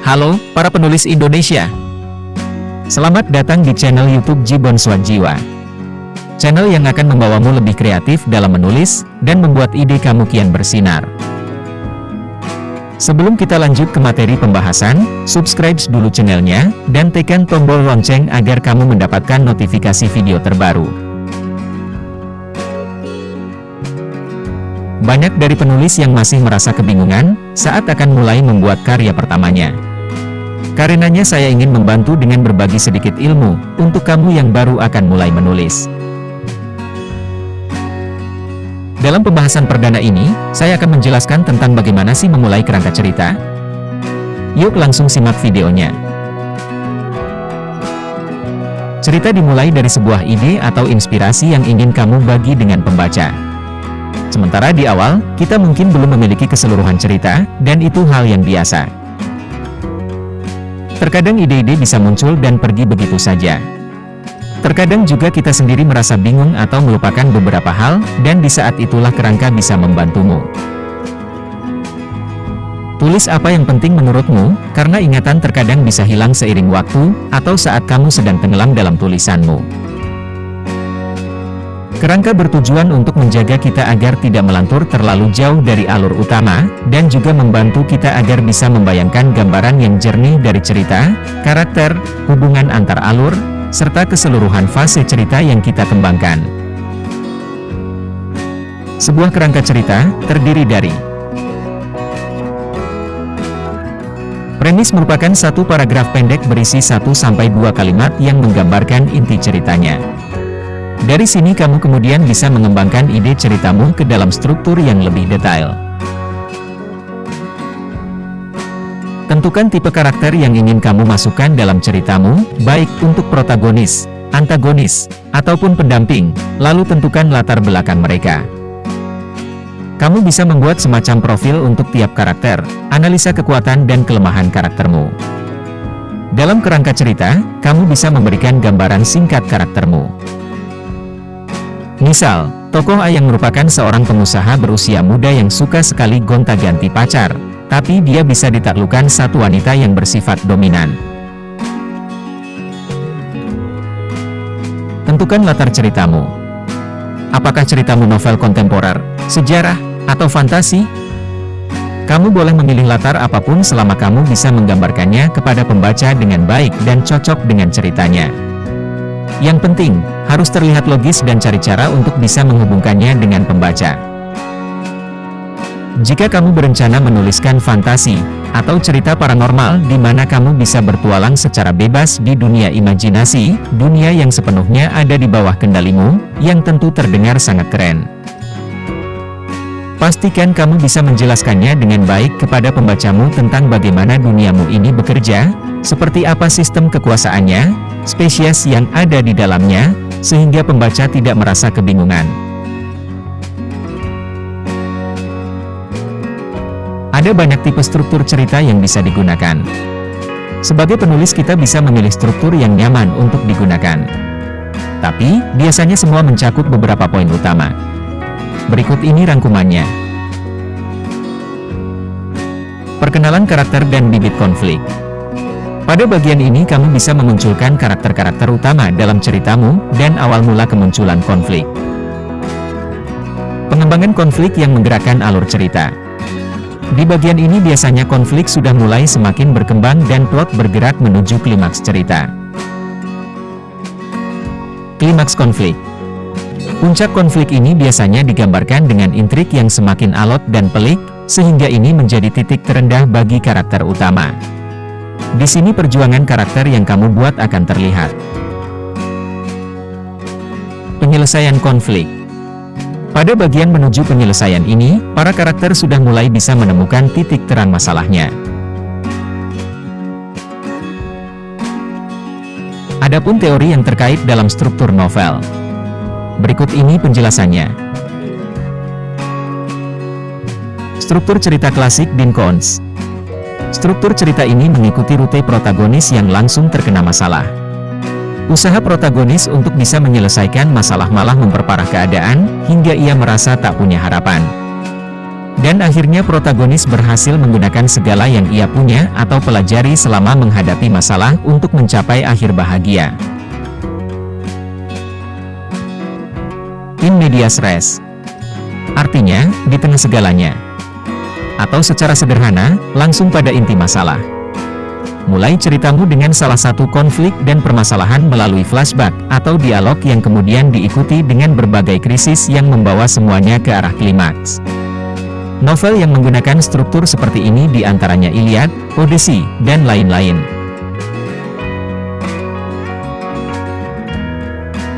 Halo, para penulis Indonesia. Selamat datang di channel YouTube Jibon Swajiwa. Channel yang akan membawamu lebih kreatif dalam menulis, dan membuat ide kamu kian bersinar. Sebelum kita lanjut ke materi pembahasan, subscribe dulu channelnya, dan tekan tombol lonceng agar kamu mendapatkan notifikasi video terbaru. Banyak dari penulis yang masih merasa kebingungan saat akan mulai membuat karya pertamanya. Karenanya saya ingin membantu dengan berbagi sedikit ilmu untuk kamu yang baru akan mulai menulis. Dalam pembahasan perdana ini, saya akan menjelaskan tentang bagaimana sih memulai kerangka cerita. Yuk langsung simak videonya. Cerita dimulai dari sebuah ide atau inspirasi yang ingin kamu bagi dengan pembaca. Sementara di awal, kita mungkin belum memiliki keseluruhan cerita, dan itu hal yang biasa. Terkadang ide-ide bisa muncul dan pergi begitu saja. Terkadang juga kita sendiri merasa bingung atau melupakan beberapa hal, dan di saat itulah kerangka bisa membantumu. Tulis apa yang penting menurutmu, karena ingatan terkadang bisa hilang seiring waktu, atau saat kamu sedang tenggelam dalam tulisanmu. Kerangka bertujuan untuk menjaga kita agar tidak melantur terlalu jauh dari alur utama, dan juga membantu kita agar bisa membayangkan gambaran yang jernih dari cerita, karakter, hubungan antar alur, serta keseluruhan fase cerita yang kita kembangkan. Sebuah kerangka cerita terdiri dari premis merupakan satu paragraf pendek berisi 1-2 kalimat yang menggambarkan inti ceritanya. Dari sini kamu kemudian bisa mengembangkan ide ceritamu ke dalam struktur yang lebih detail. Tentukan tipe karakter yang ingin kamu masukkan dalam ceritamu, baik untuk protagonis, antagonis, ataupun pendamping, lalu tentukan latar belakang mereka. Kamu bisa membuat semacam profil untuk tiap karakter, analisa kekuatan dan kelemahan karaktermu. Dalam kerangka cerita, kamu bisa memberikan gambaran singkat karaktermu. Misal, tokoh A yang merupakan seorang pengusaha berusia muda yang suka sekali gonta-ganti pacar, tapi dia bisa ditaklukkan satu wanita yang bersifat dominan. Tentukan latar ceritamu. Apakah ceritamu novel kontemporer, sejarah, atau fantasi? Kamu boleh memilih latar apapun selama kamu bisa menggambarkannya kepada pembaca dengan baik dan cocok dengan ceritanya. Yang penting, harus terlihat logis dan cari cara untuk bisa menghubungkannya dengan pembaca. Jika kamu berencana menuliskan fantasi, atau cerita paranormal di mana kamu bisa bertualang secara bebas di dunia imajinasi, dunia yang sepenuhnya ada di bawah kendalimu, yang tentu terdengar sangat keren. Pastikan kamu bisa menjelaskannya dengan baik kepada pembacamu tentang bagaimana duniamu ini bekerja, seperti apa sistem kekuasaannya, spesies yang ada di dalamnya, sehingga pembaca tidak merasa kebingungan. Ada banyak tipe struktur cerita yang bisa digunakan. Sebagai penulis kita bisa memilih struktur yang nyaman untuk digunakan. Tapi, biasanya semua mencakup beberapa poin utama. Berikut ini rangkumannya. Perkenalan karakter dan bibit konflik. Pada bagian ini kamu bisa memunculkan karakter-karakter utama dalam ceritamu, dan awal mula kemunculan konflik. Pengembangan konflik yang menggerakkan alur cerita. Di bagian ini biasanya konflik sudah mulai semakin berkembang dan plot bergerak menuju klimaks cerita. Klimaks konflik. Puncak konflik ini biasanya digambarkan dengan intrik yang semakin alot dan pelik, sehingga ini menjadi titik terendah bagi karakter utama. Di sini perjuangan karakter yang kamu buat akan terlihat. Penyelesaian konflik. Pada bagian menuju penyelesaian ini, para karakter sudah mulai bisa menemukan titik terang masalahnya. Adapun teori yang terkait dalam struktur novel. Berikut ini penjelasannya. Struktur cerita klasik Dean Koontz. Struktur cerita ini mengikuti rute protagonis yang langsung terkena masalah. Usaha protagonis untuk bisa menyelesaikan masalah malah memperparah keadaan, hingga ia merasa tak punya harapan. Dan akhirnya protagonis berhasil menggunakan segala yang ia punya atau pelajari selama menghadapi masalah untuk mencapai akhir bahagia. In medias res. Artinya, di tengah segalanya. Atau secara sederhana, langsung pada inti masalah. Mulai ceritamu dengan salah satu konflik dan permasalahan melalui flashback atau dialog yang kemudian diikuti dengan berbagai krisis yang membawa semuanya ke arah klimaks. Novel yang menggunakan struktur seperti ini diantaranya Iliad, Odyssey, dan lain-lain.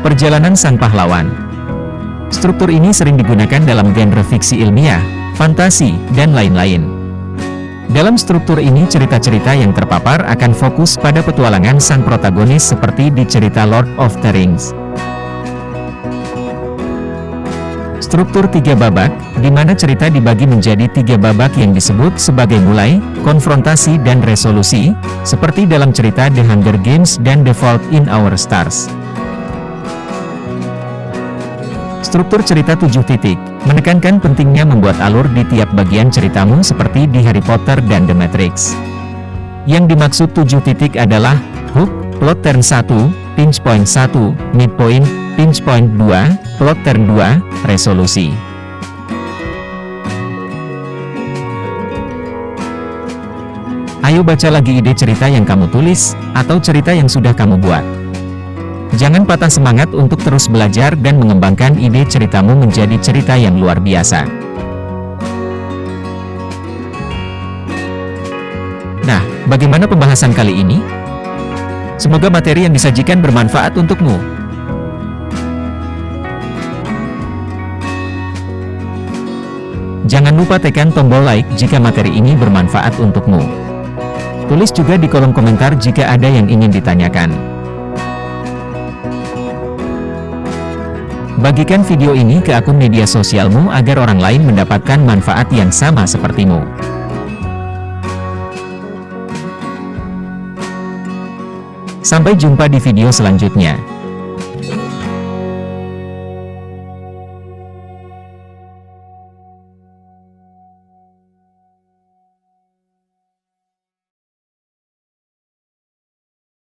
Perjalanan sang pahlawan. Struktur ini sering digunakan dalam genre fiksi ilmiah, fantasi, dan lain-lain. Dalam struktur ini cerita-cerita yang terpapar akan fokus pada petualangan sang protagonis seperti di cerita Lord of the Rings. Struktur 3 babak, di mana cerita dibagi menjadi 3 babak yang disebut sebagai mulai, konfrontasi dan resolusi, seperti dalam cerita The Hunger Games dan The Fault in Our Stars. Struktur cerita 7 titik, menekankan pentingnya membuat alur di tiap bagian ceritamu seperti di Harry Potter dan The Matrix. Yang dimaksud 7 titik adalah hook, plot turn 1, pinch point 1, midpoint, pinch point 2, plot turn 2, resolusi. Ayo baca lagi ide cerita yang kamu tulis, atau cerita yang sudah kamu buat. Jangan patah semangat untuk terus belajar dan mengembangkan ide ceritamu menjadi cerita yang luar biasa. Nah, bagaimana pembahasan kali ini? Semoga materi yang disajikan bermanfaat untukmu. Jangan lupa tekan tombol like jika materi ini bermanfaat untukmu. Tulis juga di kolom komentar jika ada yang ingin ditanyakan. Bagikan video ini ke akun media sosialmu agar orang lain mendapatkan manfaat yang sama sepertimu. Sampai jumpa di video selanjutnya.